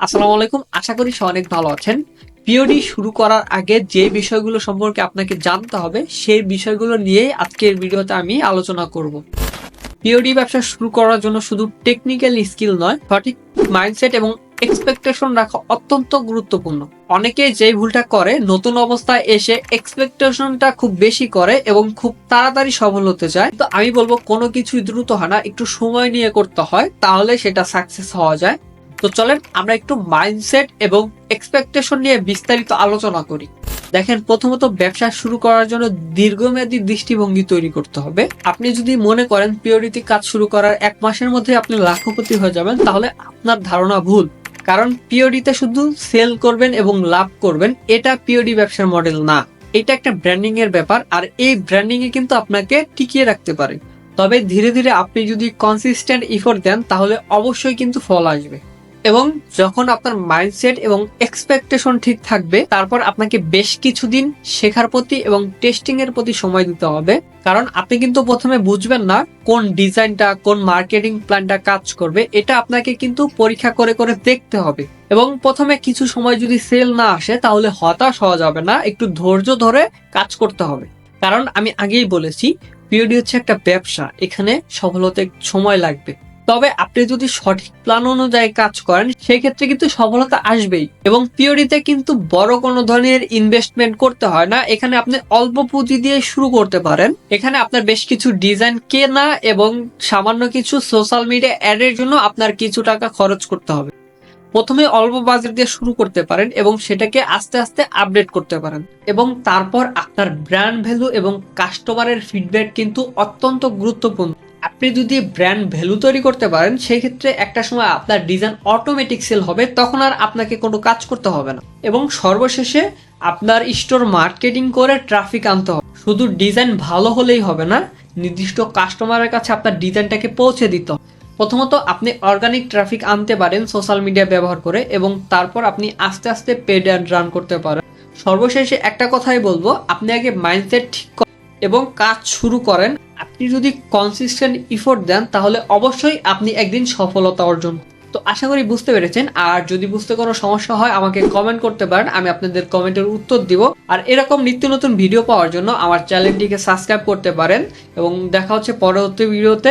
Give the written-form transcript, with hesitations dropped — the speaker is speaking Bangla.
আসসালামু আলাইকুম। আশা করি সবাই অনেক ভালো আছেন। পিওডি শুরু করার আগে যে বিষয়গুলো সম্পর্কে আপনাকে জানতে হবে সেই বিষয়গুলো নিয়েই আজকের ভিডিওতে আমি আলোচনা করব। পিওডি ব্যবসা শুরু করার জন্য শুধু টেকনিক্যাল স্কিল নয়, সঠিক মাইন্ডসেট এবং এক্সপেকটেশন রাখা অত্যন্ত গুরুত্বপূর্ণ। অনেকে যে ভুলটা করে, নতুন অবস্থায় এসে এক্সপেকটেশনটা খুব বেশি করে এবং খুব তাড়াতাড়ি সফল হতে চায়। তো আমি বলবো কোনো কিছুই দ্রুত হয় না, একটু সময় নিয়ে করতে হয়, তাহলে সেটা সাকসেস হওয়া যায়। তো চলেন আমরা একটু মাইন্ডসেট এবং এক্সপেকটেশন নিয়ে বিস্তারিত আলোচনা করি। দেখেন, প্রথমত ব্যবসা শুরু করার জন্য দীর্ঘমেয়াদী দৃষ্টিভঙ্গি তৈরি করতে হবে। আপনি যদি মনে করেন পিওডিতে কাজ শুরু করার 1 মাসের মধ্যে আপনি লাখপতি হয়ে যাবেন, তাহলে আপনার ধারণা ভুল। কারণ পিওডিতে শুধু সেল করবেন এবং লাভ করবেন, এটা পিওডি ব্যবসার মডেল না। এটা একটা ব্র্যান্ডিং এর ব্যাপার, আর এই ব্র্যান্ডিং এ কিন্তু আপনাকে টিকিয়ে রাখতে পারে। তবে ধীরে ধীরে আপনি যদি কনসিস্টেন্ট এফোর্ট দেন, তাহলে অবশ্যই কিন্তু ফল আসবে। এবং যখন আপনার মাইন্ডসেট এবং এক্সপেকটেশন ঠিক থাকবে, তারপর আপনাকে বেশ কিছুদিন শেখার প্রতি এবং টেস্টিং এর প্রতি সময় দিতে হবে। কারণ আপনি কিন্তু প্রথমে বুঝবেন না কোন ডিজাইনটা, কোন মার্কেটিং প্ল্যানটা কাজ করবে। এটা আপনাকে কিন্তু পরীক্ষা করে করে দেখতে হবে। এবং প্রথমে কিছু সময় যদি সেল না আসে, তাহলে হতাশ হওয়া যাবে না, একটু ধৈর্য ধরে কাজ করতে হবে। কারণ আমি আগেই বলেছি, পিওডি হচ্ছে একটা ব্যবসা, এখানে সফল হতে সময় লাগবে। তবে আপনি যদি সঠিক প্ল্যান অনুযায়ী কাজ করেন, সেক্ষেত্রে কিন্তু সফলতা আসবেই। এবং পিওডিতে কিন্তু বড় কোনো ধরনের ইনভেস্টমেন্ট করতে হয় না, এখানে আপনি অল্প পুঁজি দিয়ে শুরু করতে পারেন। এখানে আপনার বেশ কিছু ডিজাইন কেনা এবং সামান্য কিছু সোশ্যাল মিডিয়া অ্যাডের জন্য আপনার কিছু টাকা খরচ করতে হবে। প্রথমে অল্প বাজেট দিয়ে শুরু করতে পারেন এবং সেটাকে আস্তে আস্তে আপডেট করতে পারেন। এবং তারপর আপনার ব্র্যান্ড ভ্যালু এবং কাস্টমারের ফিডব্যাক কিন্তু অত্যন্ত গুরুত্বপূর্ণ। আপনি যদি ব্র্যান্ড ভ্যালু তৈরি করতে পারেন, সেই ক্ষেত্রে একটা সময় আপনার ডিজাইন অটোমেটিক সেল হবে, তখন আর আপনাকে কোনো কাজ করতে হবে না। এবং সর্বশেষে আপনার স্টোর মার্কেটিং করে ট্রাফিক আনতে হবে। শুধু ডিজাইন ভালো হলেই হবে না, নির্দিষ্ট কাস্টমারের কাছে আপনার ডিজাইনটাকে পৌঁছে দিতে হবে। প্রথমত আপনি অর্গানিক ট্রাফিক আনতে পারেন সোশ্যাল মিডিয়া ব্যবহার করে, এবং তারপর আপনি আস্তে আস্তে পেড অ্যাড রান করতে পারেন। সর্বশেষে একটা কথাই বলবো, আপনি আগে মাইন্ডসেট ঠিক এবং কাজ শুরু করেন। আপনি যদি কনসিস্টেন্ট এফোর্ট দেন, তাহলে অবশ্যই আপনি একদিন সফলতা অর্জন। তো আশা করি বুঝতে পেরেছেন। আর যদি বুঝতে কোনো সমস্যা হয়, আমাকে কমেন্ট করতে পারেন, আমি আপনাদের কমেন্টের উত্তর দিব। আর এরকম নিত্য নতুন ভিডিও পাওয়ার জন্য আমার চ্যানেলটিকে সাবস্ক্রাইব করতে পারেন। এবং দেখা হচ্ছে পরবর্তী ভিডিওতে।